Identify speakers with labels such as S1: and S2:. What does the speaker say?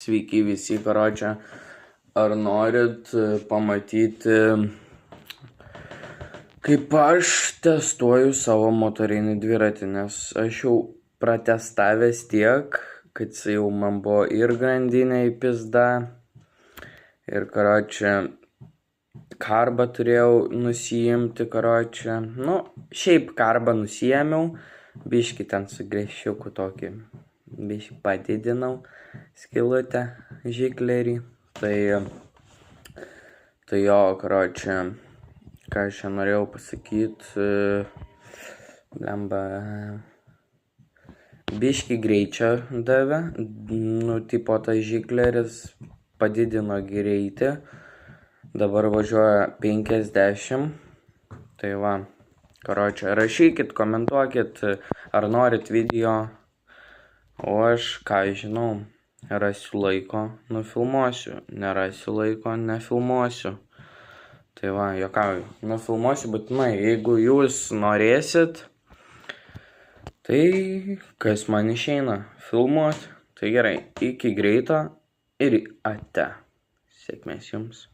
S1: Sveiki visi, karočią. Ar norit pamatyti, kaip aš testuoju savo motorinį dviratį, nes aš jau pratestavęs tiek, kad jisai jau man buvo ir grandinė į pizdą, ir karočią karbą turėjau nusiimti, karočią. Nu, šiaip karbą nusiėmiau, biškį ten su grėžčiuku tokį, biškį padidinau skylutę žiklerį. Tai jo, karočią, ką aš čia norėjau pasakyti, blemba, biškį greičio davė, nu, tipo tas žikleris padidino greitį, dabar važiuoja 50, tai va, karočią, rašykit, komentuokit, ar norit video, o aš, ką žinau, rasiu laiko, nufilmuosiu, nerasiu laiko, nefilmuosiu. Tai va, juokauju, nufilmuosiu būtinai, jeigu jūs norėsit, tai kas man išeina, filmuot, tai gerai, iki greito ir ate. Sėkmės jums.